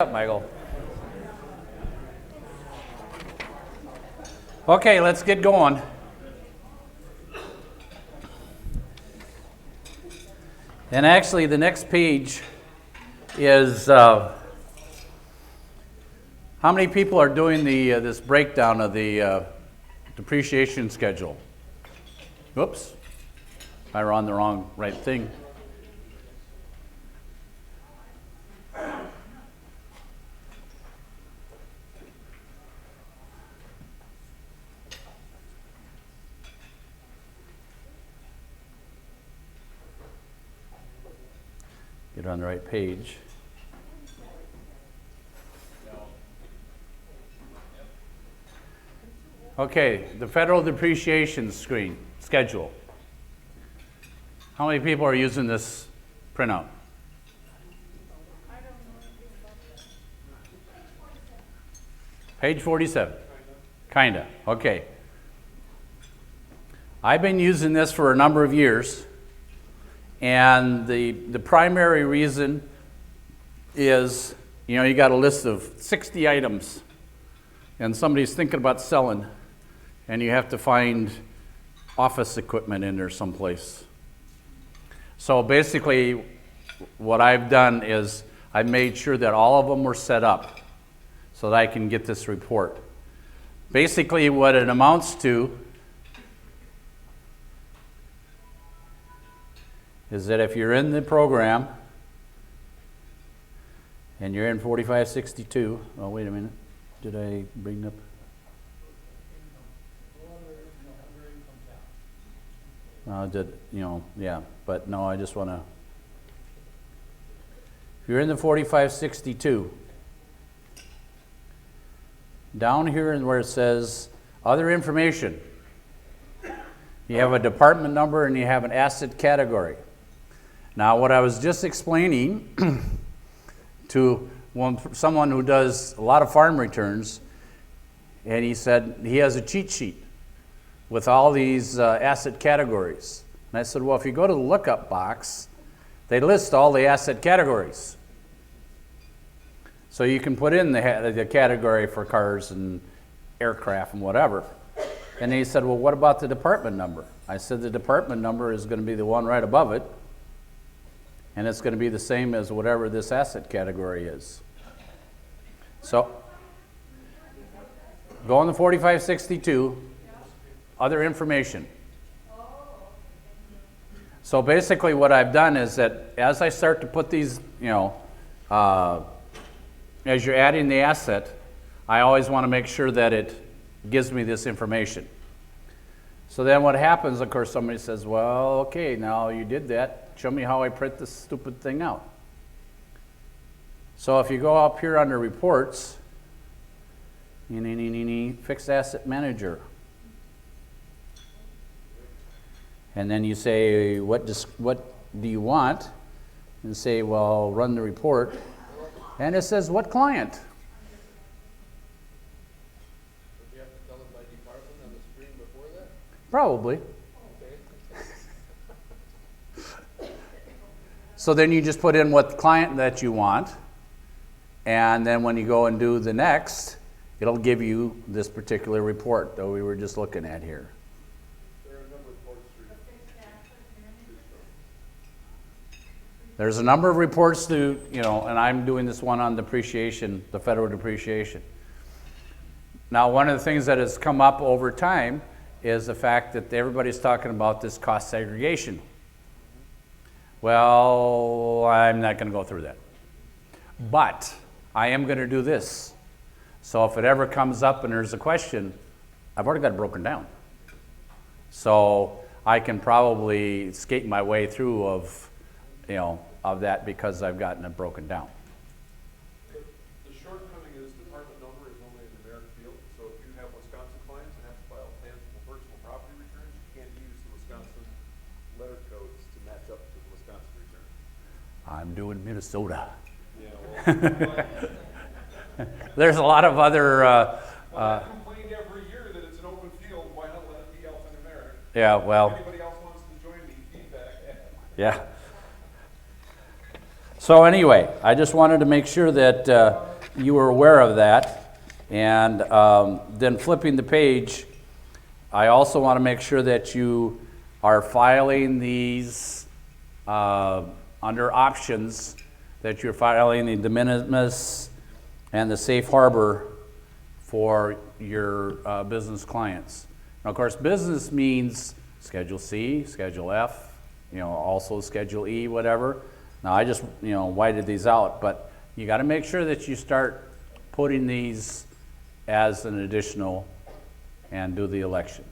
Up, Michael. Okay, let's get going. And actually, the next page is how many people are doing this breakdown of the depreciation schedule? Whoops, I ran the right thing. Get on the right page. Okay, the federal depreciation schedule. How many people are using this printout? Page 47. Kinda. Okay. I've been using this for a number of years. And the primary reason is, you got a list of 60 items and somebody's thinking about selling and you have to find office equipment in there someplace. So basically what I've done is I made sure that all of them were set up so that I can get this report. Basically what it amounts to is that if you're in the program and you're in 4562, oh wait a minute, did I bring up? Yeah, but no, I just want to, if you're in the 4562, down here and where it says other information, you have a department number and you have an asset category. Now, what I was just explaining to someone who does a lot of farm returns, and he said he has a cheat sheet with all these asset categories. And I said, well, if you go to the lookup box, they list all the asset categories. So you can put in the category for cars and aircraft and whatever. And he said, well, what about the department number? I said, the department number is going to be the one right above it. And it's going to be the same as whatever this asset category is. So, go on the 4562, other information. So basically what I've done is that as I start to put these, as you're adding the asset, I always want to make sure that it gives me this information. So then what happens, of course, somebody says, well, okay, now you did that. Show me how I print this stupid thing out. So if you go up here under reports, fixed asset manager. And then you say, what do you want? And say, well, run the report. And it says, what client? Do you have to tell it by department on the screen before that? Probably. So then you just put in what client that you want, and then when you go and do the next, it'll give you this particular report that we were just looking at here. There's a number of reports to, and I'm doing this one on depreciation, the federal depreciation. Now, one of the things that has come up over time is the fact that everybody's talking about this cost segregation. Well, I'm not going to go through that. But I am going to do this. So if it ever comes up and there's a question, I've already got it broken down. So I can probably skate my way through of that because I've gotten it broken down. The shortcoming is department number is only a numeric field. So if you have Wisconsin clients and have to file tangible personal property returns, you can't use the Wisconsin letter codes to match up to the Wisconsin return. I'm doing Minnesota. Yeah, well, There's a lot of other. I complained every year that it's an open field. Why not let it be alphanumeric? Yeah, well. If anybody else wants to join me, feedback. Yeah. So anyway, I just wanted to make sure that you were aware of that. And then flipping the page, I also want to make sure that you are filing these under options, that you're filing the de minimis and the safe harbor for your business clients. Now, of course, business means Schedule C, Schedule F, also Schedule E, whatever. Now, I just, whited these out, but you got to make sure that you start putting these as an additional and do the election.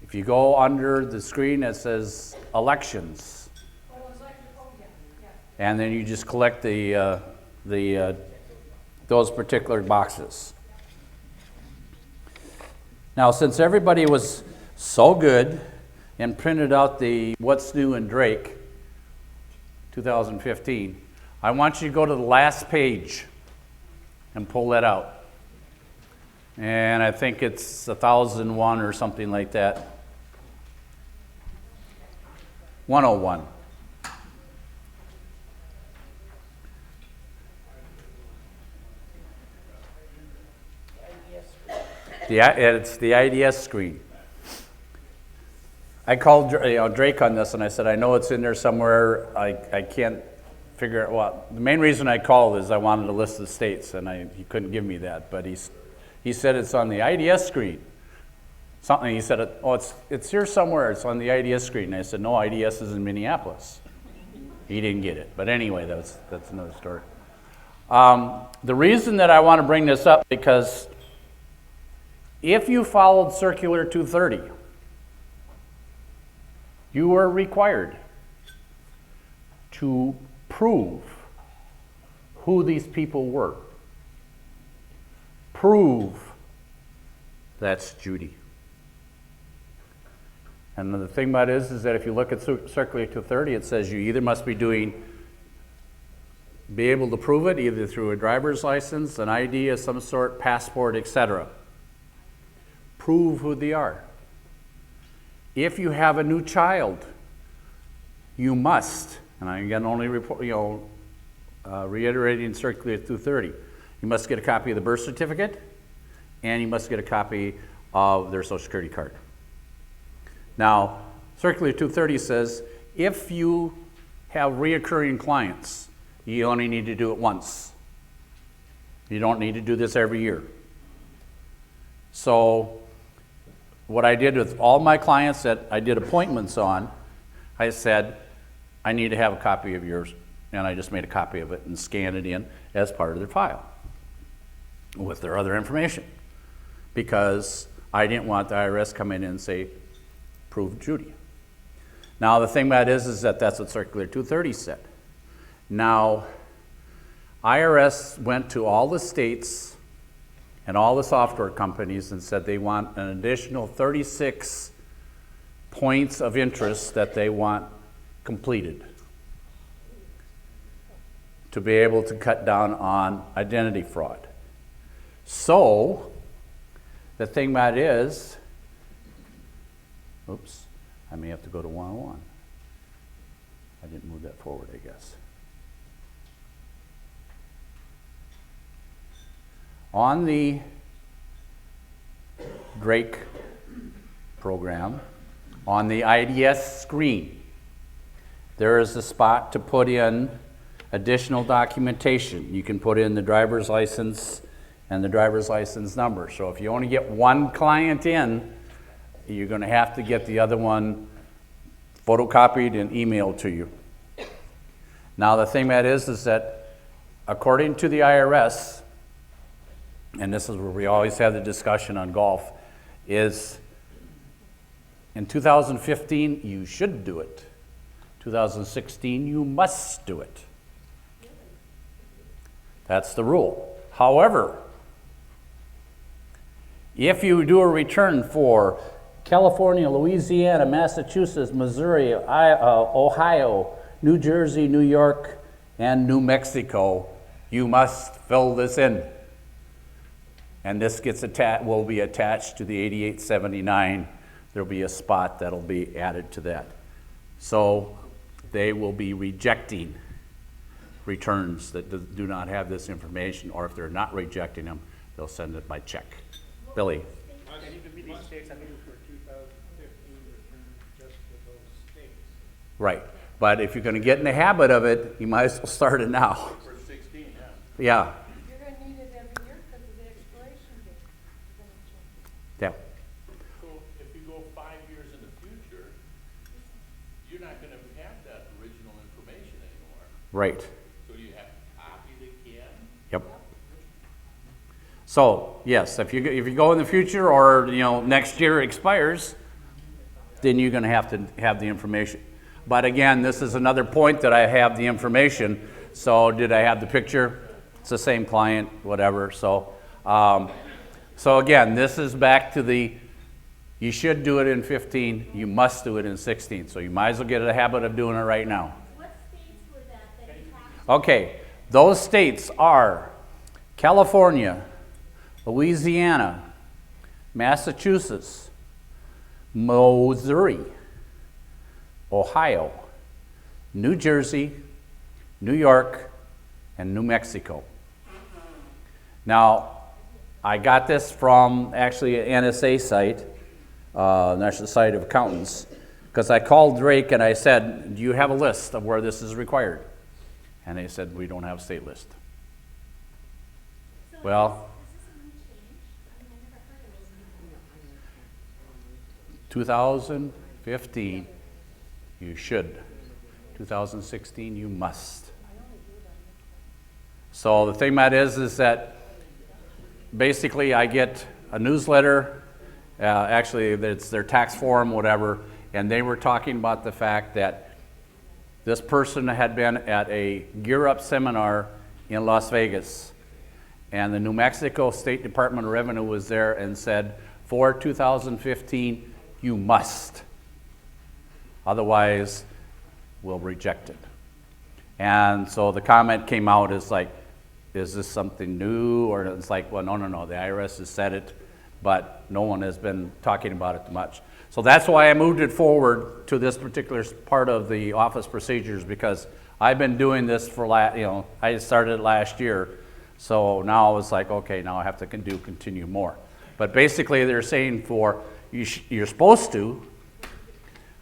If you go under the screen that says elections, and then you just collect those particular boxes. Now, since everybody was so good and printed out the What's New in Drake 2015, I want you to go to the last page and pull that out. And I think it's 1001 or something like that. 101. It's the IDS screen. I called Drake on this, and I said, I know it's in there somewhere. I can't figure out what. The main reason I called is I wanted a list of states, and he couldn't give me that. But he said it's on the IDS screen. Something, he said, it's here somewhere. It's on the IDS screen. And I said, no, IDS is in Minneapolis. He didn't get it. But anyway, that's another story. The reason that I want to bring this up, because if you followed Circular 230, you were required to prove who these people were. Prove that's Judy. And the thing about it is that if you look at Circular 230, it says you either must be able to prove it either through a driver's license, an ID of some sort, passport, etc. Prove who they are. If you have a new child, you must, and I can only report, reiterating Circular 230, you must get a copy of the birth certificate, and you must get a copy of their Social Security card. Now, Circular 230 says if you have reoccurring clients, you only need to do it once. You don't need to do this every year. So what I did with all my clients that I did appointments on, I said, I need to have a copy of yours. And I just made a copy of it and scanned it in as part of their file with their other information. Because I didn't want the IRS come in and say, prove Judy. Now the thing about it is that that's what Circular 230 said. Now, IRS went to all the states and all the software companies and said they want an additional 36 points of interest that they want completed to be able to cut down on identity fraud. So, the thing about it is, oops, I may have to go to 101. I didn't move that forward, I guess. On the Drake program, on the IDS screen, there is a spot to put in additional documentation. You can put in the driver's license and the driver's license number. So if you only get one client in, you're going to have to get the other one photocopied and emailed to you. Now the thing that is that according to the IRS, and this is where we always have the discussion on golf, is in 2015 you should do it. 2016 you must do it. That's the rule. However, if you do a return for California, Louisiana, Massachusetts, Missouri, Ohio, New Jersey, New York, and New Mexico, you must fill this in. And this will be attached to the 8879. There'll be a spot that'll be added to that. So they will be rejecting returns that do not have this information, or if they're not rejecting them, they'll send it by check. Billy? And even meeting states, I think for 2015 return just for those states. Right. But if you're going to get in the habit of it, you might as well start it now. For 16, yeah. Yeah. You're gonna need it every year because of the expiration date. You're gonna check. Yeah. So if you go 5 years in the future, you're not gonna have that original information anymore. Right. So you have to copy it again. Yep. So, yes, if you go in the future, or, next year expires, then you're going to have the information. But again, this is another point that I have the information. So did I have the picture? It's the same client, whatever. So again, this is back to you should do it in 15, you must do it in 16. So you might as well get in the habit of doing it right now. What states were that you taxed? Okay, those states are California, Louisiana, Massachusetts, Missouri, Ohio, New Jersey, New York, and New Mexico. Now, I got this from actually an NSA site, National Society of Accountants, because I called Drake and I said, do you have a list of where this is required? And they said, we don't have a state list. So Well, is this a new change? I mean, I never heard of this before. 2015, you should. 2016, you must. So the thing about it is that basically I get a newsletter, actually it's their tax form, whatever, and they were talking about the fact that this person had been at a Gear Up seminar in Las Vegas, and the New Mexico State Department of Revenue was there and said, for 2015, you must. Otherwise, we'll reject it. And so the comment came out is like, is this something new? Or it's like, well, no, the IRS has said it, but no one has been talking about it much. So that's why I moved it forward to this particular part of the office procedures, because I've been doing this for, I started it last year. So now it's like, okay, now I have to continue more. But basically they're saying you're supposed to,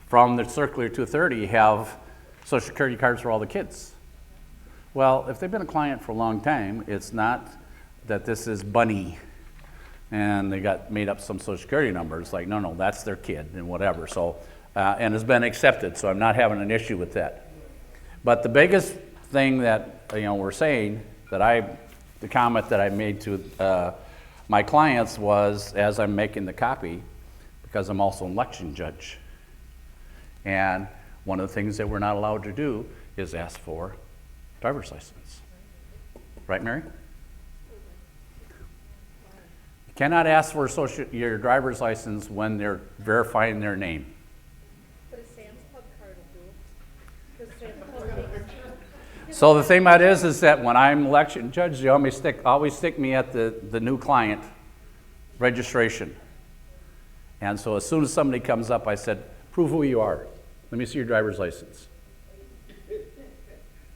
from the Circular 230, have Social Security cards for all the kids. Well, if they've been a client for a long time, it's not that this is Bunny and they got made up some Social Security numbers. Like, no, that's their kid and whatever. So, and it's been accepted, so I'm not having an issue with that. But the biggest thing that we're saying that the comment that I made to my clients was, as I'm making the copy, because I'm also an election judge, and one of the things that we're not allowed to do is ask for driver's license. Right, Mary? You cannot ask for your driver's license when they're verifying their name. But a Sam's Club card will do. 'Cause Sam's Club takes- So the thing about it is that when I'm election judge, they always stick me at the new client registration. And so as soon as somebody comes up, I said, prove who you are. Let me see your driver's license.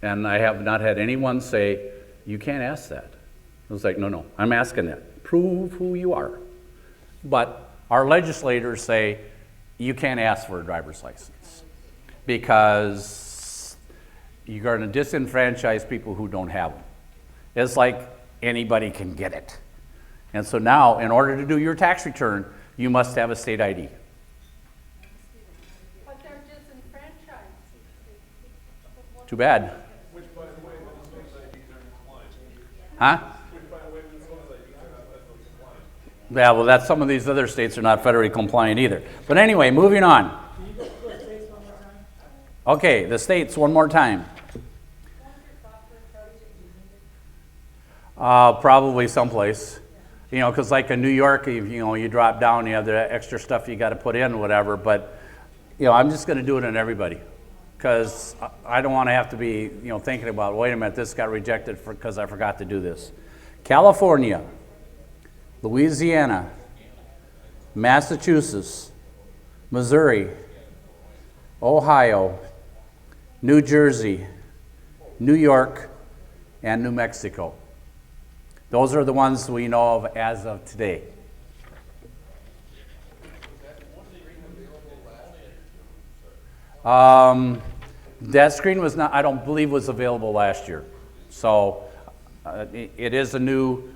And I have not had anyone say, you can't ask that. I was like, no, I'm asking that. Prove who you are. But our legislators say, you can't ask for a driver's license because you're going to disenfranchise people who don't have them. It's like anybody can get it. And so now, in order to do your tax return, you must have a state ID. But they're disenfranchised. Too bad. Which, by the way, Minnesota's IDs aren't compliant. Huh? Which, by the way, Minnesota's IDs are not federally compliant. Yeah, well, that's some of these other states are not federally compliant either. But anyway, moving on. Okay, the states one more time. Probably someplace. Because like in New York, you drop down, you have the extra stuff you got to put in, whatever. But, I'm just going to do it on everybody. Because I don't want to have to be, thinking about, wait a minute, this got rejected because I forgot to do this. California, Louisiana, Massachusetts, Missouri, Ohio, New Jersey, New York, and New Mexico. Those are the ones we know of as of today. That screen was not, I don't believe was available last year. So it is a new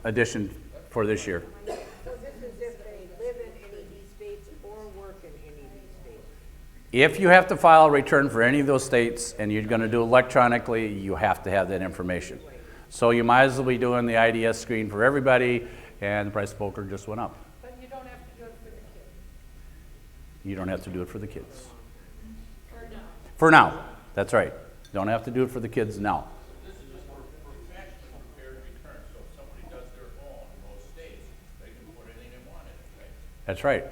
addition for this year. So this is if they live in any of these states or work in any of these states? If you have to file a return for any of those states and you're going to do it electronically, you have to have that information. So you might as well be doing the IDS screen for everybody, and the price of poker just went up. But you don't have to do it for the kids. You don't have to do it for the kids. Or no. For now, that's right. You don't have to do it for the kids now. This is just for factually prepared returns, so if somebody does their own in those states, they can put anything they want in it, right? That's right.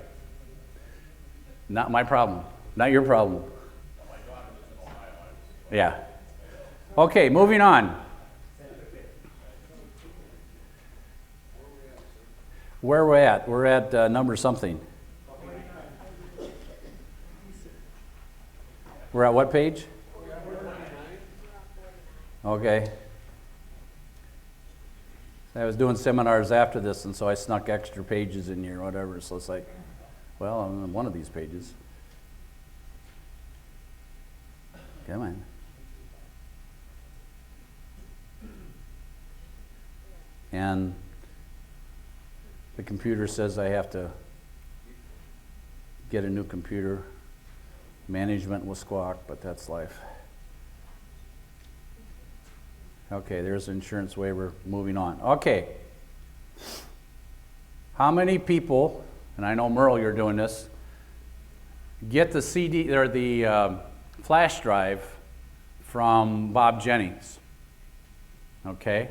Not my problem. Not your problem. My daughter lives in Ohio, Yeah. Okay, moving on. Where we're at? We're at number something. We're at what page? Okay. I was doing seminars after this, and so I snuck extra pages in here, whatever. So it's like, well, I'm on one of these pages. Come on. And the computer says I have to get a new computer. Management will squawk, but that's life. Okay, there's insurance waiver. Moving on. Okay. How many people, and I know Merle, you're doing this, get the CD or the flash drive from Bob Jennings? Okay.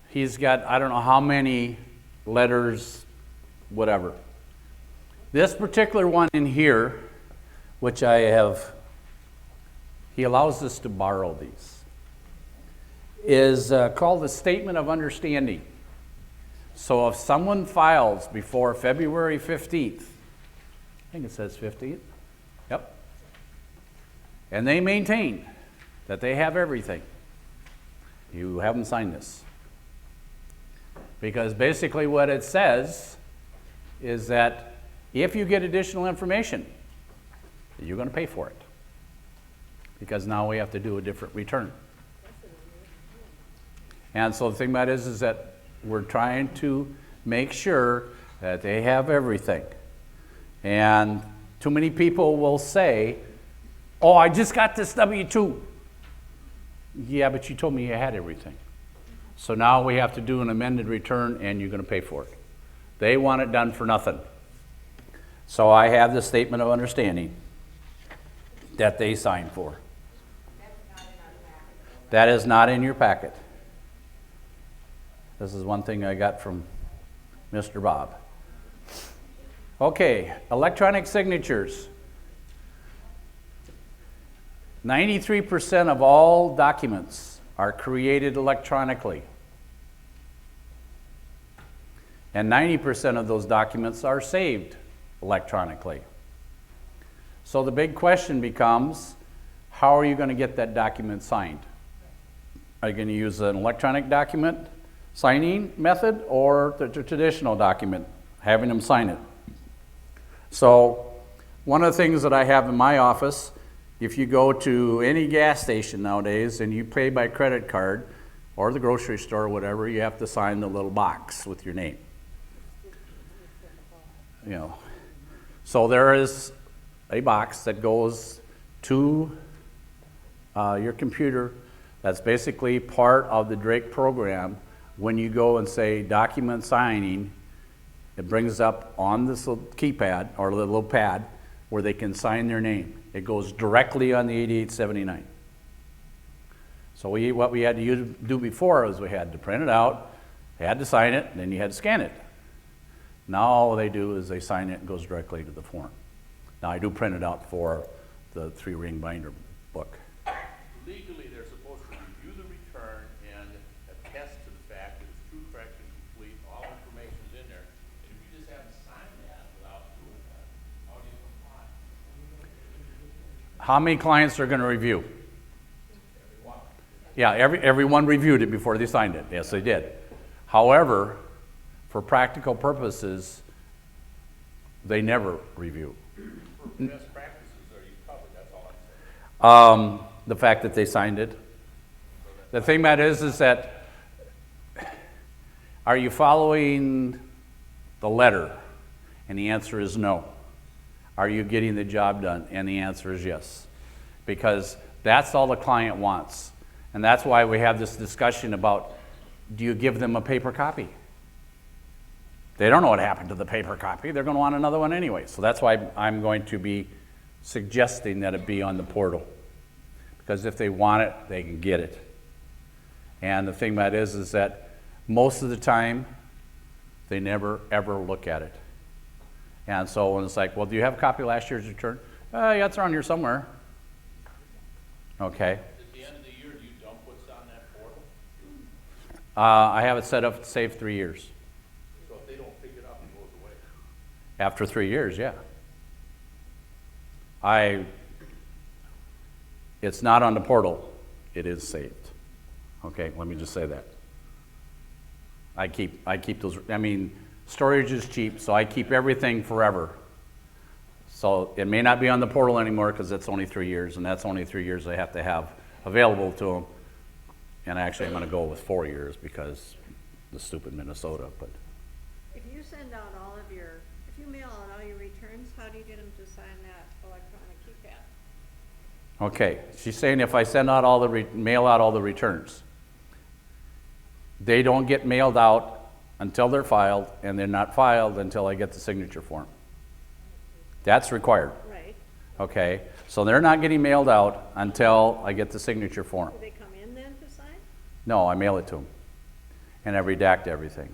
He's got, I don't know how many letters, whatever. This particular one in here, which I have, he allows us to borrow these, is called the Statement of Understanding. So if someone files before February 15th, I think it says 15th, yep, and they maintain that they have everything, you have them sign this. Because basically what it says is that if you get additional information, you're going to pay for it. Because now we have to do a different return. And so the thing about it is that we're trying to make sure that they have everything. And too many people will say, oh, I just got this W-2. Yeah, but you told me you had everything. So now we have to do an amended return, and you're going to pay for it. They want it done for nothing. So I have the Statement of Understanding that they signed for. That is not in your packet. This is one thing I got from Mr. Bob. Okay, electronic signatures. 93% of all documents are created electronically. And 90% of those documents are saved electronically. So the big question becomes, how are you going to get that document signed? Are you going to use an electronic document signing method or the traditional document, having them sign it? So one of the things that I have in my office, if you go to any gas station nowadays and you pay by credit card or the grocery store or whatever, you have to sign the little box with your name. You know, so there is a box that goes to your computer that's basically part of the Drake program. When you go and say document signing, it brings up on this little keypad or little pad where they can sign their name. It goes directly on the 8879. So what we had to do before was we had to print it out, they had to sign it, and then you had to scan it. Now all they do is they sign it and it goes directly to the form. Now I do print it out for the 3-ring binder book. Legally, they're supposed to review the return and attest to the fact that it's true, correct, and complete, all information's in there. And if you just haven't signed that without doing that, how do you comply? How many clients are going to review? Yeah, everyone reviewed it before they signed it. Yes, they did. However, for practical purposes, they never review. For best practices, are you covered? That's all I'm saying. The fact that they signed it. The thing that is that, are you following the letter? And the answer is no. Are you getting the job done? And the answer is yes. Because that's all the client wants. And that's why we have this discussion about, do you give them a paper copy? They don't know what happened to the paper copy. They're going to want another one anyway. So that's why I'm going to be suggesting that it be on the portal. Because if they want it, they can get it. And the thing that is that most of the time, they never, ever look at it. And so when it's like, well, do you have a copy of last year's return? Yeah, it's around here somewhere. Okay. At the end of the year, do you dump what's on that portal? I have it set up to save 3 years. So if they don't pick it up, it goes away. After 3 years, yeah. It's not on the portal. It is saved. Okay, let me just say that. I keep those, storage is cheap, so I keep everything forever. So it may not be on the portal anymore because it's only 3 years, and that's only 3 years I have to have available to them. And actually, I'm going to go with 4 years because the stupid Minnesota. But If you send out if you mail out all your returns, how do you get them to sign that electronic keypad? okay, she's saying if I send out mail out all the returns, they don't get mailed out until they're filed, and they're not filed until I get the signature form. That's required. Right. Okay, so they're not getting mailed out until I get the signature form. Do they come in then to sign? No, I mail it to them, and I redact everything.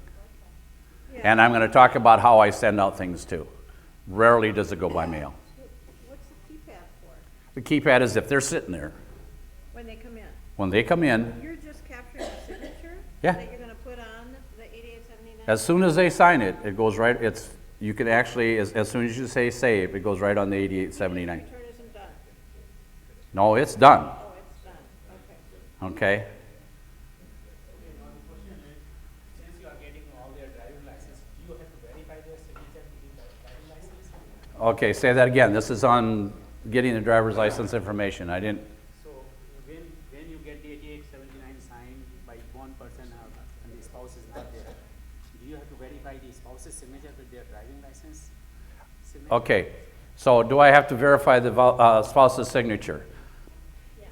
Yeah. And I'm going to talk about how I send out things too. Rarely does it go by mail. What's the keypad for? The keypad is if they're sitting there. When they come in? When they come in, You're just capturing the signature? Yeah. That you're gonna put on the 8879? as soon as they sign it, it goes right, you can actually, as soon as you say save, it goes right on the 8879. Return isn't done? No, it's done, Oh, it's done, okay. okay? Since you are getting all their driving license, do you have to verify their signature with the driving license? Okay, say that again. This is on getting the driver's license information. I didn't, So when you get the 8879 signed by one person and the spouse is not there, do you have to verify the spouse's signature with their driving license signature? okay. So do I have to verify the spouse's signature?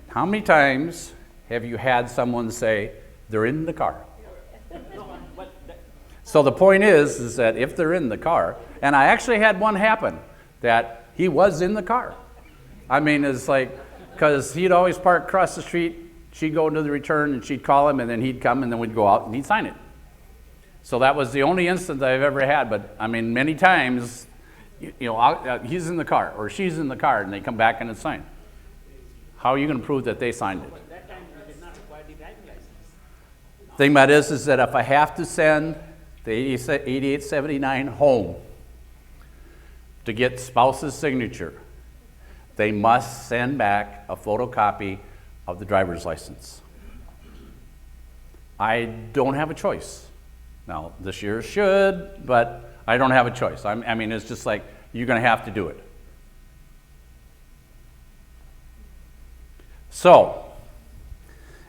How many times have you had someone say, they're in the car? No, but So the point is that if they're in the car, and I actually had one happen, that he was in the car. It's like, because he'd always park across the street, she'd go into the return, and she'd call him, and then he'd come, and then we'd go out, and he'd sign it. So that was the only instance I've ever had, but many times, he's in the car, or she's in the car, and they come back and it's signed. How are you going to prove that they signed it? that time you did not require the driving license. Thing about it is that if I have to send the 8879 home to get spouse's signature, they must send back a photocopy of the driver's license. I don't have a choice. Now, this year should, but I don't have a choice. It's just like, you're going to have to do it. So,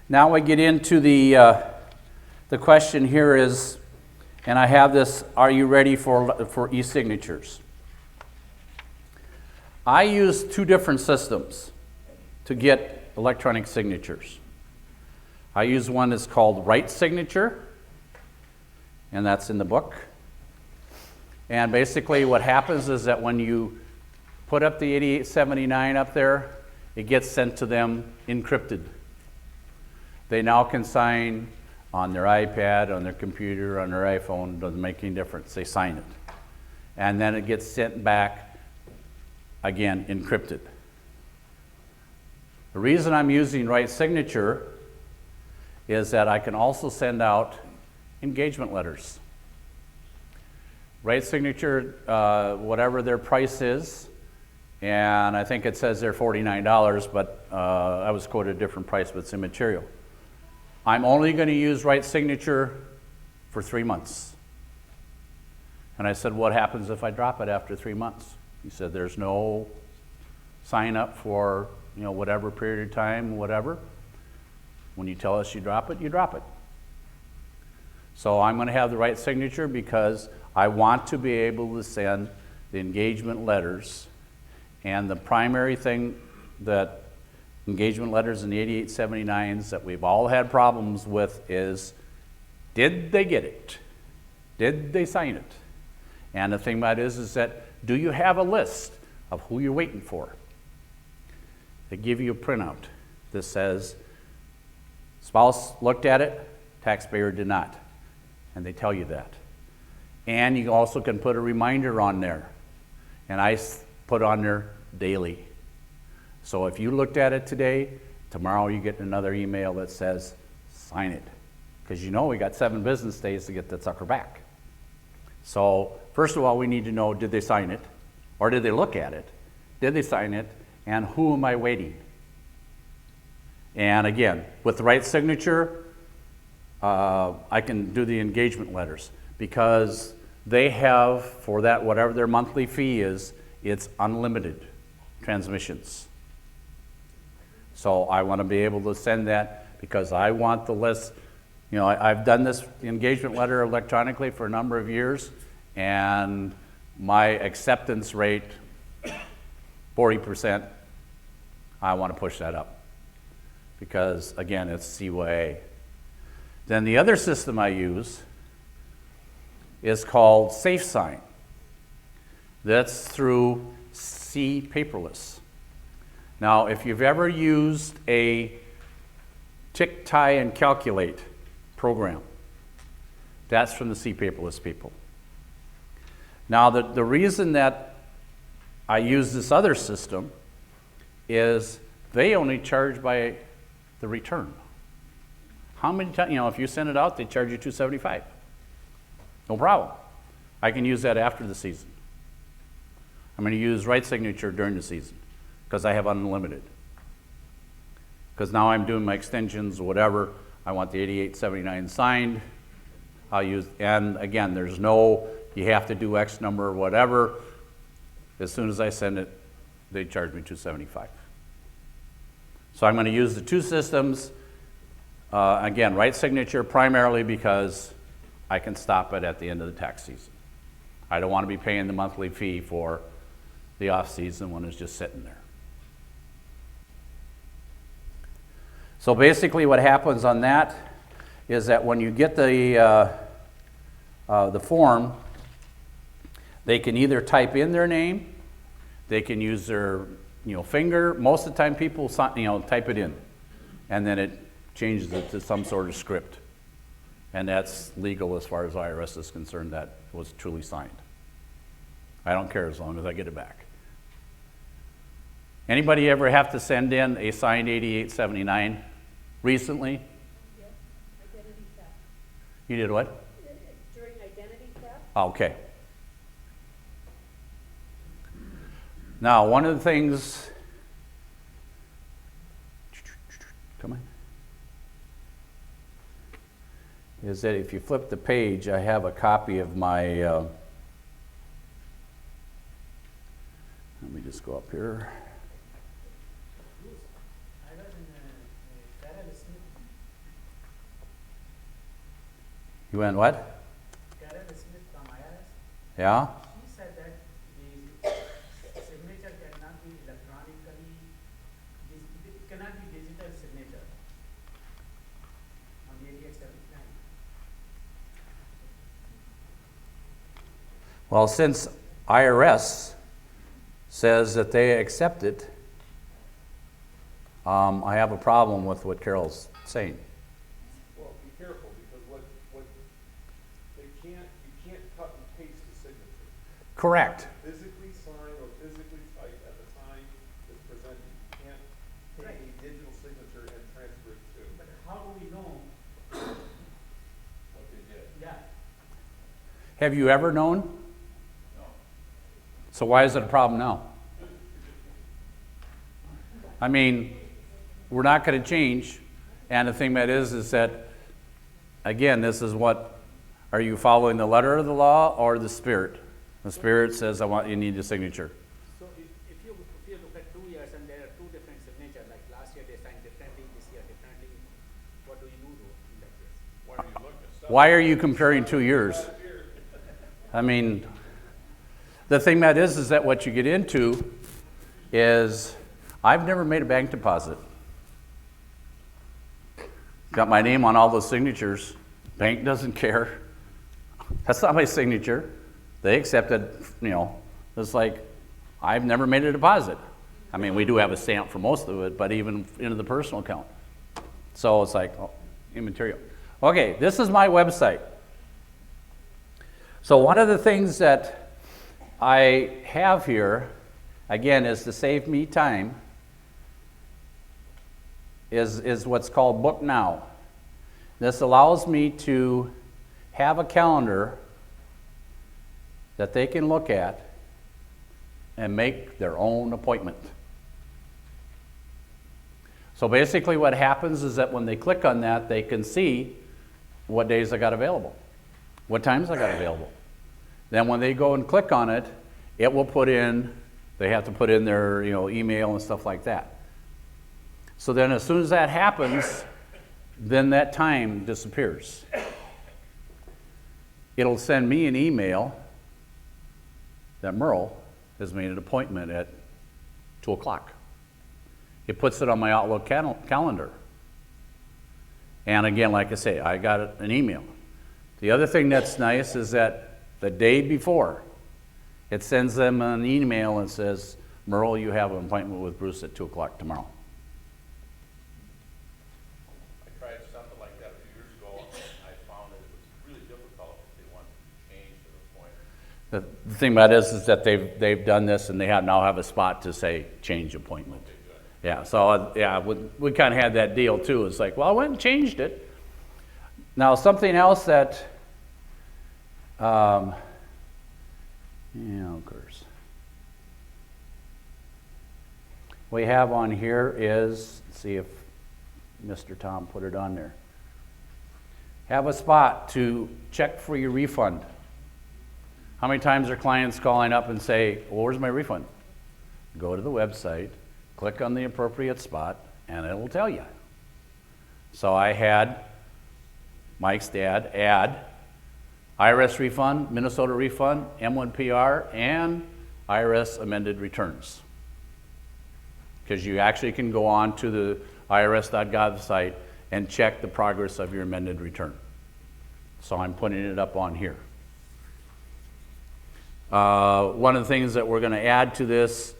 now I get into the question here is, and I have this, are you ready for e-signatures? I use two different systems to get electronic signatures. I use one that's called Right Signature, and that's in the book. And basically what happens is that when you put up the 8879 up there, it gets sent to them encrypted. They now can sign on their iPad, on their computer, on their iPhone, doesn't make any difference, they sign it. And then it gets sent back, again, encrypted. The reason I'm using Right Signature is that I can also send out engagement letters. Right Signature, whatever their price is, and I think it says they're $49, but I was quoted a different price, but it's immaterial. I'm only going to use Right Signature for 3 months. And I said, what happens if I drop it after 3 months? He said, there's no sign up for, whatever period of time, whatever. When you tell us you drop it, you drop it. So I'm going to have the Right Signature because I want to be able to send the engagement letters. And the primary thing that engagement letters and the 8879s that we've all had problems with is, did they get it? Did they sign it? And the thing about it is that, do you have a list of who you're waiting for? They give you a printout that says, spouse looked at it, taxpayer did not. And they tell you that. And you also can put a reminder on there. And I put on there daily. So if you looked at it today, tomorrow you get another email that says, sign it. Because we got 7 business days to get that sucker back. So first of all, we need to know, did they sign it? Or did they look at it? Did they sign it? And who am I waiting? And again, with the Right Signature, I can do the engagement letters because they have, for that, whatever their monthly fee is, it's unlimited transmissions. So I want to be able to send that because I want the list. I've done this engagement letter electronically for a number of years, and my acceptance rate, 40%, I want to push that up because, again, it's CYA. Then the other system I use is called SafeSign. That's through C Paperless. Now, if you've ever used a Tick, Tie, and Calculate program, that's from the C Paperless people. Now, the reason that I use this other system is they only charge by the return. How many times, if you send it out, they charge you $275. No problem. I can use that after the season. I'm going to use Right Signature during the season because I have unlimited. Because now I'm doing my extensions or whatever. I want the 8879 signed. I'll use, and again, there's no, you have to do X number or whatever. As soon as I send it, they charge me $275. So I'm going to use the 2 systems. Again, Right Signature primarily because I can stop it at the end of the tax season. I don't want to be paying the monthly fee for the off season when it's just sitting there. So basically what happens on that is that when you get the form, they can either type in their name, they can use their finger. Most of the time people type it in, and then it changes it to some sort of script. And that's legal as far as IRS is concerned. That was truly signed. I don't care as long as I get it back. Anybody ever have to send in a signed 8879 recently? Yep, identity theft. You did what? During identity theft, Okay. Now, one of the things, come on, is that if you flip the page, I have a copy of my, let me just go up here. I was in Carol Smith. You went what? Carol Smith from IRS. Yeah? She said that the signature cannot be electronically, it cannot be digital signature on the 8879. Well, since IRS says that they accept it, I have a problem with what Carol's saying. Well, be careful, because what you can't cut and paste the signature. Correct. Physically sign or physically type at the time it's presented. You can't take a digital signature and transfer it to. But how do we know? What they did. Yeah. Have you ever known? No. So why is it a problem now? I mean, we're not going to change And the thing that is that, again, this is what, are you following the letter of the law or the spirit? The spirit says, you need a signature. So if you look at 2 years and there are two different signatures, like last year they signed differently, this year differently, what do you do in that case? Why are you looking? Why are you comparing 2 years? I mean, the thing that is that what you get into is, I've never made a bank deposit. Got my name on all those signatures. Bank doesn't care. That's not my signature. They accepted, it's like, I've never made a deposit. I mean, we do have a stamp for most of it, but even into the personal account. So it's like, immaterial. Okay, this is my website. So one of the things that I have here, again, is to save me time, is what's called Book Now. This allows me to have a calendar that they can look at and make their own appointment. So basically what happens is that when they click on that, they can see what days I got available, what times I got available. Then when they go and click on it, it will put in, they have to put in their email and stuff like that. So then as soon as that happens, then that time disappears. It'll send me an email that Merle has made an appointment at 2 o'clock. It puts it on my Outlook calendar. And again, like I say, I got an email. The other thing that's nice is that the day before, it sends them an email and says, Merle, you have an appointment with Bruce at 2 o'clock tomorrow. I tried something like that a few years ago, and I found that it was really difficult if they wanted to change the appointment. The thing about it is that they've done this and they now have a spot to say change appointment. Yeah, so we kind of had that deal too. It's like, well, I went and changed it. Now something else that, of course, we have on here is, let's see if Mr. Tom put it on there. Have a spot to check for your refund. How many times are clients calling up and say, well, where's my refund? Go to the website, click on the appropriate spot, and it will tell you. So I had Mike's dad add IRS refund, Minnesota refund, M1PR, and IRS amended returns. Because you actually can go on to the irs.gov site and check the progress of your amended return. So I'm putting it up on here. One of the things that we're going to add to this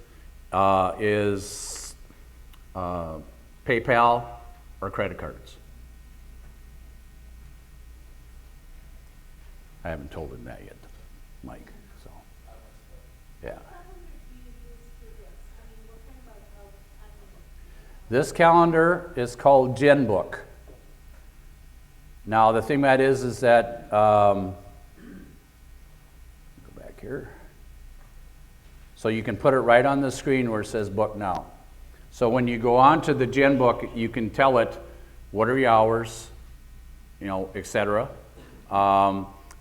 is PayPal or credit cards. I haven't told him that yet, Mike. So, yeah. This calendar is called GenBook. Now the thing that is that go back here. So you can put it right on the screen where it says Book Now. So when you go on to the GenBook, you can tell it what are your hours, etc.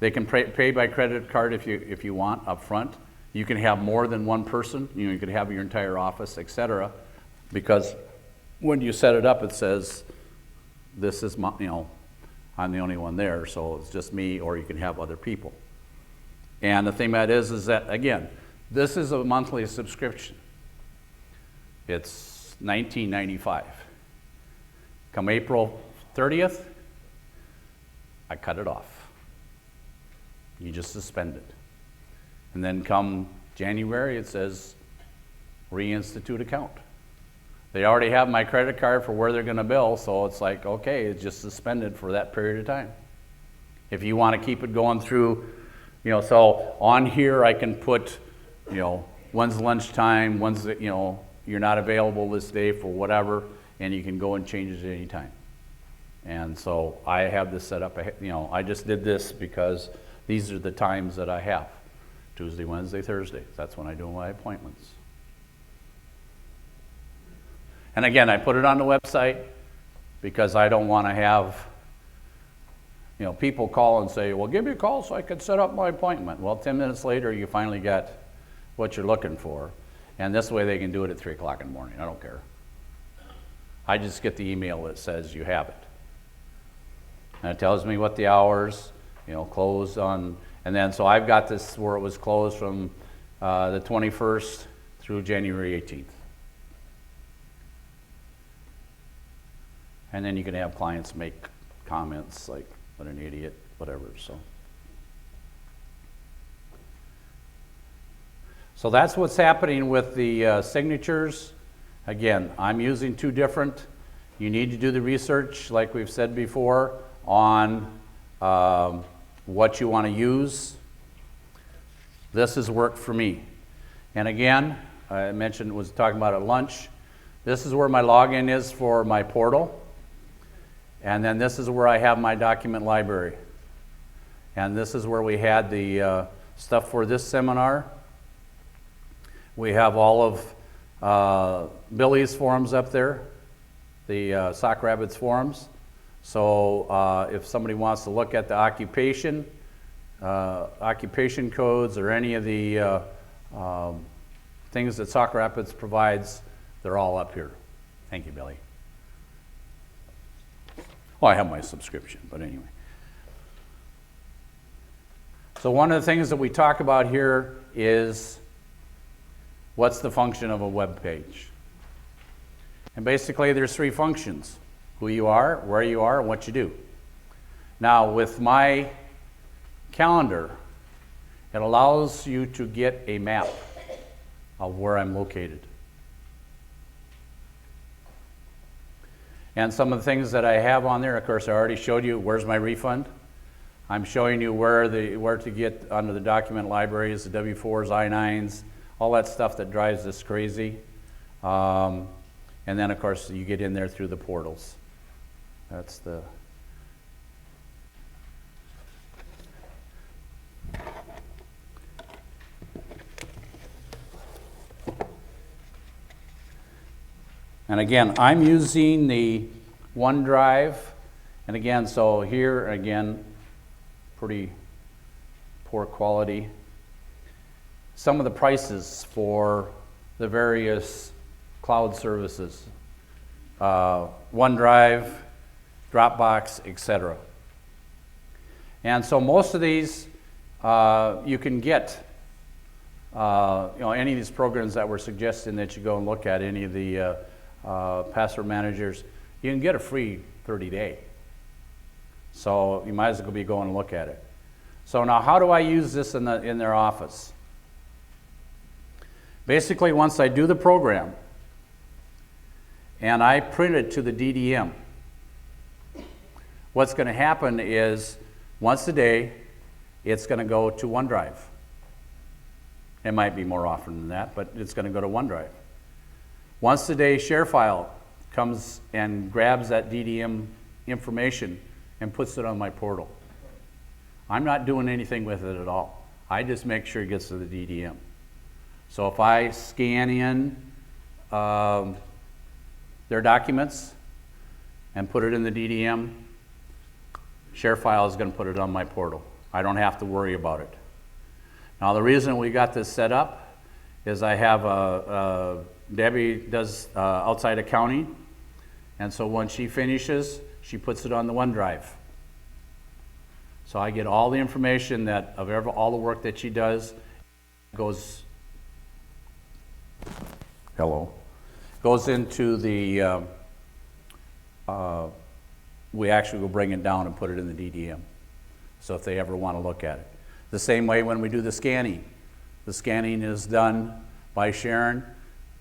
They can pay by credit card if you want up front. You can have more than one person. You could have your entire office, etc. Because when you set it up, it says this is my, I'm the only one there, so it's just me, or you can have other people. And the thing that is that again, this is a monthly subscription. It's $19.95. Come April 30th, I cut it off. You just suspend it. And then come January, it says reinstitute account. They already have my credit card for where they're going to bill, so it's like, okay, it's just suspended for that period of time. If you want to keep it going through, so on here I can put, when's lunchtime, when's it, you're not available this day for whatever, and you can go and change it at any time. And so I have this set up, I just did this because these are the times that I have. Tuesday, Wednesday, Thursday. That's when I do my appointments. And again, I put it on the website. because I don't want to have, people call and say, well, give me a call so I can set up my appointment. Well, 10 minutes later, you finally got what you're looking for. And this way they can do it at 3 o'clock in the morning. I don't care. I just get the email that says you have it. And it tells me what the hours, closed on, and then so I've got this where it was closed from the 21st through January 18th. And then you can have clients make comments like, what an idiot, whatever, So that's what's happening with the signatures. Again, I'm using two different. You need to do the research, like we've said before, on what you want to use. This has worked for me. And again, I mentioned, was talking about at lunch, this is where my login is for my portal. And then this is where I have my document library. And this is where we had the stuff for this seminar. We have all of Billy's forums up there, the Sock Rapids forums. So if somebody wants to look at the occupation codes or any of the things that Sock Rapids provides, they're all up here. Thank you, Billy. Well, I have my subscription, but anyway. So one of the things that we talk about here is what's the function of a web page? And basically there's three functions: who you are, where you are, and what you do. Now with my calendar, it allows you to get a map of where I'm located. And some of the things that I have on there, of course, I already showed you where's my refund. I'm showing you where to get under the document libraries, the W-4s, I-9s, all that stuff that drives this crazy. And then, of course, you get in there through the portals. That's the... And again, I'm using the OneDrive. And again, so here, again, pretty poor quality. Some of the prices for the various cloud services, OneDrive, Dropbox, etc. And so most of these you can get, any of these programs that we're suggesting that you go and look at, any of the password managers, you can get a free 30-day. So you might as well be going and look at it. So now how do I use this in their office? Basically, once I do the program and I print it to the DDM, what's going to happen is once a day it's going to go to OneDrive. It might be more often than that, but it's going to go to OneDrive. Once a day, ShareFile comes and grabs that DDM information and puts it on my portal. I'm not doing anything with it at all. I just make sure it gets to the DDM. So if I scan in their documents and put it in the DDM, ShareFile is going to put it on my portal. I don't have to worry about it. Now the reason we got this set up is I have Debbie does outside accounting, and so when she finishes, she puts it on the OneDrive. So I get all the information that all the work that she does goes into the we actually will bring it down and put it in the DDM. So if they ever want to look at it. The same way when we do the scanning is done by Sharon,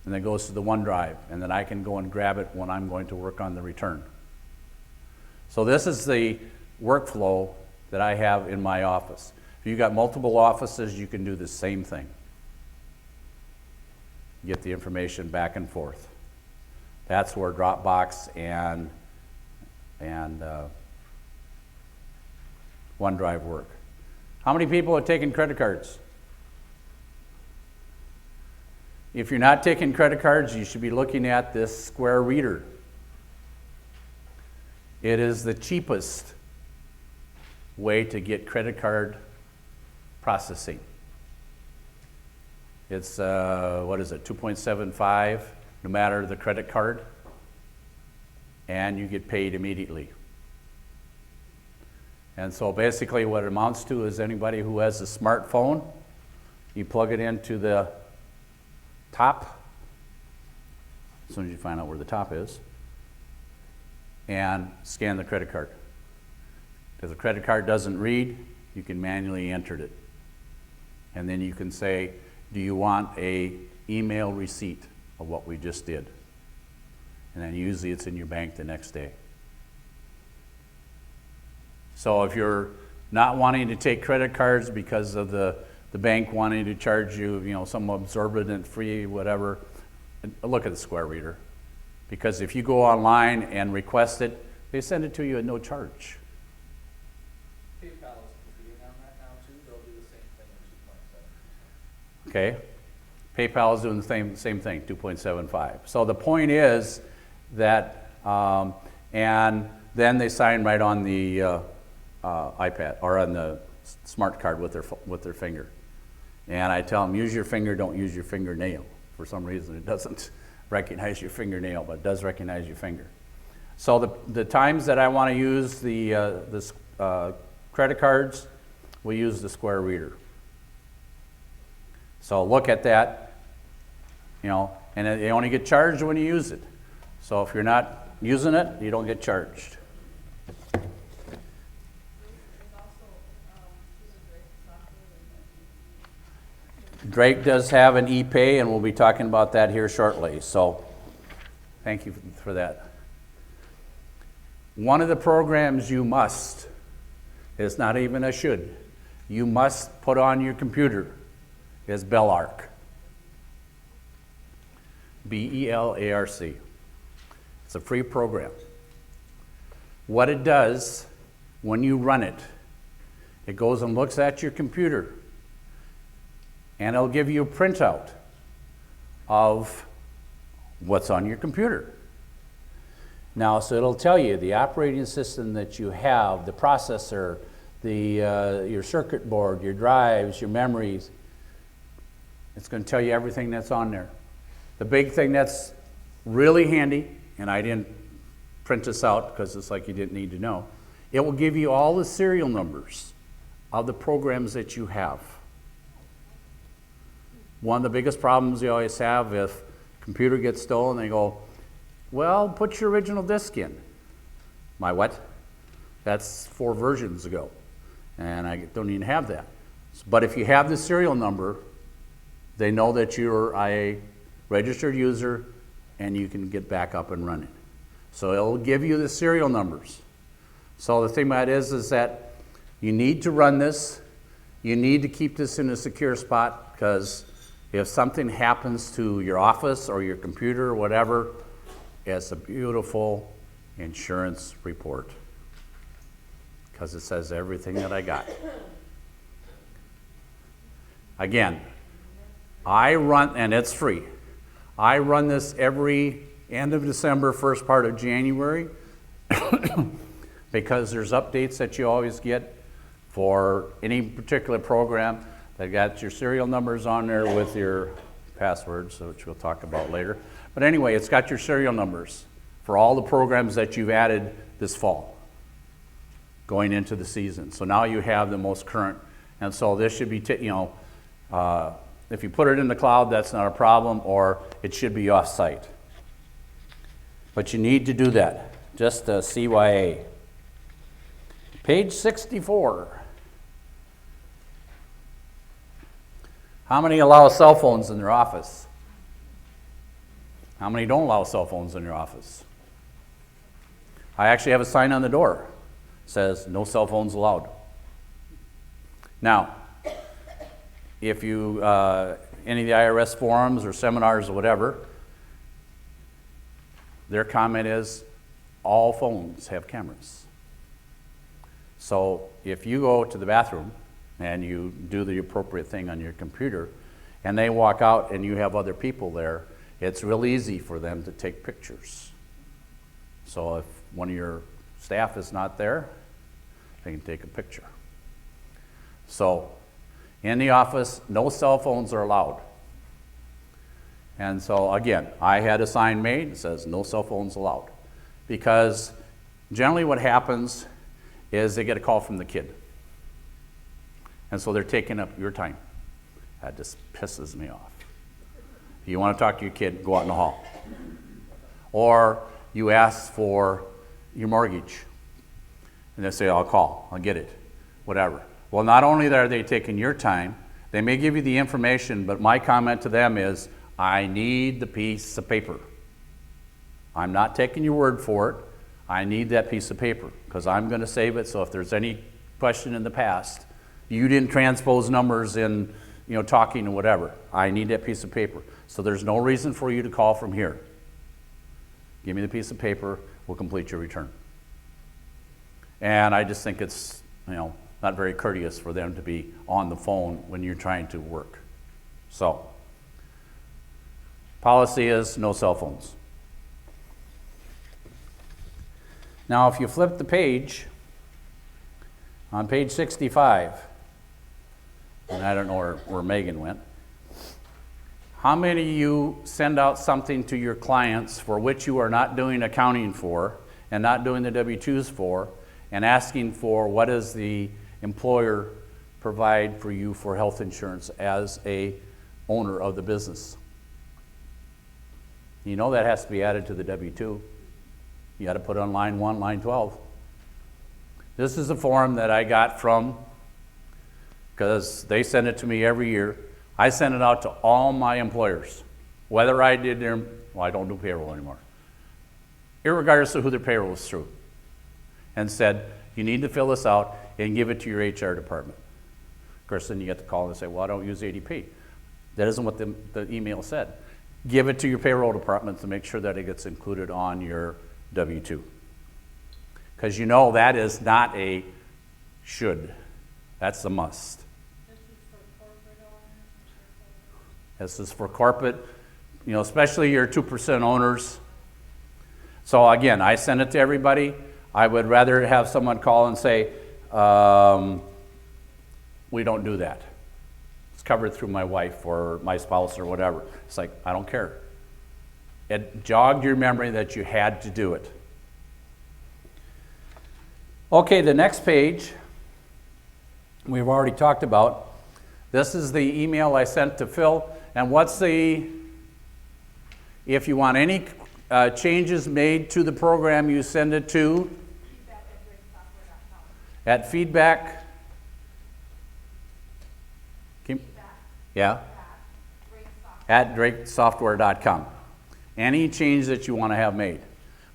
and then goes to the OneDrive, and then I can go and grab it when I'm going to work on the return. So this is the workflow that I have in my office. If you've got multiple offices, you can do the same thing. Get the information back and forth. That's where Dropbox and OneDrive work. How many people have taken credit cards? If you're not taking credit cards, you should be looking at this Square Reader. It is the cheapest way to get credit card processing. It's, what is it, 2.75, no matter the credit card, and you get paid immediately. And so basically what it amounts to is anybody who has a smartphone, you plug it into the top, as soon as you find out where the top is, and scan the credit card. If the credit card doesn't read, you can manually enter it. And then you can say, do you want an email receipt of what we just did? And then usually it's in your bank the next day. So if you're not wanting to take credit cards because of the bank wanting to charge you, some absorbent fee, whatever, look at the Square Reader. Because if you go online and request it, they send it to you at no charge. PayPal is competing on that now too. They'll do the same thing at 2.7%. Okay? PayPal is doing the same thing, 2.75. So the point is that, and then they sign right on the iPad or on the smart card with their finger. And I tell them, use your finger, don't use your fingernail. For some reason, it doesn't recognize your fingernail, but it does recognize your finger. So the times that I want to use the credit cards, we use the Square Reader. So look at that, and they only get charged when you use it. So if you're not using it, you don't get charged. Drake does have an ePay, and we'll be talking about that here shortly. So thank you for that. One of the programs you must, it's not even a should, you must put on your computer is Belarc. B-E-L-A-R-C. It's a free program. What it does, when you run it, it goes and looks at your computer, and it'll give you a printout of what's on your computer. Now, so it'll tell you the operating system that you have, the processor, your circuit board, your drives, your memories. It's going to tell you everything that's on there. The big thing that's really handy, and I didn't print this out because it's like you didn't need to know, it will give you all the serial numbers of the programs that you have. One of the biggest problems you always have if a computer gets stolen, they go, well, put your original disk in. My what? That's 4 versions ago, and I don't even have that. But if you have the serial number, they know that you're a registered user and you can get back up and running. So it'll give you the serial numbers. So the thing about it is that you need to run this. You need to keep this in a secure spot because if something happens to your office or your computer or whatever, it's a beautiful insurance report because it says everything that I got. Again, I run, and it's free. I run this every end of December, first part of January, because there's updates that you always get for any particular program. They got your serial numbers on there with your passwords, which we'll talk about later. But anyway, it's got your serial numbers for all the programs that you've added this fall, going into the season. So now you have the most current, and so this should be, if you put it in the cloud, that's not a problem, or it should be off-site. But you need to do that, just CYA. Page 64. How many allow cell phones in their office? How many don't allow cell phones in their office? I actually have a sign on the door. It says, no cell phones allowed. Now, if you, any of the IRS forums or seminars or whatever, their comment is, all phones have cameras. So if you go to the bathroom and you do the appropriate thing on your computer, and they walk out and you have other people there, it's real easy for them to take pictures. So if one of your staff is not there, they can take a picture. So, in the office, no cell phones are allowed. And so, again, I had a sign made that says no cell phones allowed. Because generally what happens is they get a call from the kid. And so they're taking up your time. That just pisses me off. If you want to talk to your kid, go out in the hall. Or you ask for your mortgage. And they say, I'll call, I'll get it, whatever. Well, not only are they taking your time, they may give you the information, but my comment to them is, I need the piece of paper. I'm not taking your word for it. I need that piece of paper because I'm going to save it. So if there's any question in the past, you didn't transpose numbers in, talking or whatever. I need that piece of paper. So there's no reason for you to call from here. Give me the piece of paper. We'll complete your return. And I just think it's, not very courteous for them to be on the phone when you're trying to work. So, policy is no cell phones. Now, if you flip the page, on page 65, and I don't know where Megan went, how many of you send out something to your clients for which you are not doing accounting for and not doing the W-2s for and asking for what does the employer provide for you for health insurance as a owner of the business? You know that has to be added to the W-2. You got to put on line 1, line 12. This is a form that I got from, because they send it to me every year. I send it out to all my employers, whether I did their, well, I don't do payroll anymore, irregardless of who their payroll is through, and said, you need to fill this out and give it to your HR department. Of course, then you get the call and say, well, I don't use ADP. That isn't what the email said. Give it to your payroll department to make sure that it gets included on your W-2. Because that is not a should. That's a must. This is for corporate, especially your 2% owners. So again, I send it to everybody. I would rather have someone call and say, we don't do that. It's covered through my wife or my spouse or whatever. It's like, I don't care. It jogged your memory that you had to do it. Okay, the next page we've already talked about. This is the email I sent to Phil. And if you want any changes made to the program, you send it to at feedback. Yeah. At drakesoftware.com. Any change that you want to have made.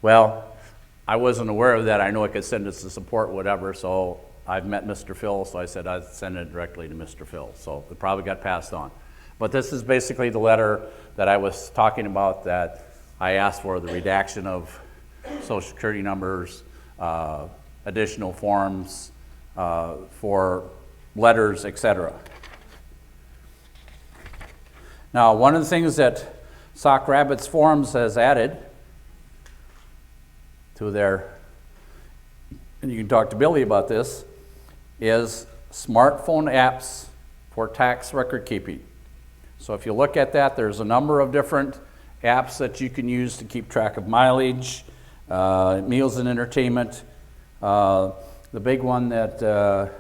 Well, I wasn't aware of that. I know I could send it to support, whatever, so I've met Mr. Phil, so I said I'd send it directly to Mr. Phil. So it probably got passed on. But this is basically the letter that I was talking about that I asked for the redaction of Social Security numbers, additional forms for letters, etc. Now, one of the things that Sock Rabbits Forms has added to their, and you can talk to Billy about this, is smartphone apps for tax record keeping. So if you look at that, there's a number of different apps that you can use to keep track of mileage, meals and entertainment. The big one that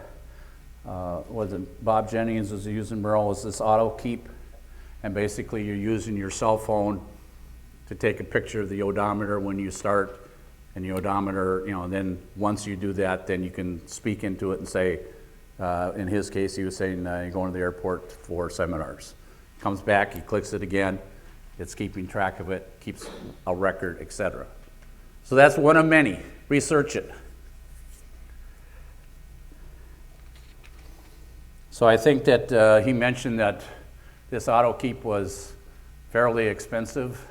Bob Jennings was using, Merle, was this AutoKeep. And basically you're using your cell phone to take a picture of the odometer when you start, and the odometer, then once you do that, then you can speak into it and say, in his case, he was saying you're going to the airport for seminars. Comes back, he clicks it again, it's keeping track of it, keeps a record, etc. So that's one of many. Research it. So I think that he mentioned that this AutoKeep was fairly expensive,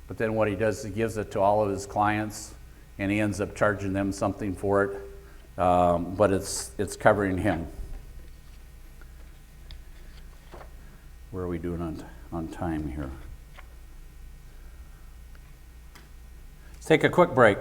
but then what he does is he gives it to all of his clients, and he ends up charging them something for it, but it's covering him. Where are we doing on time here? Let's take a quick break.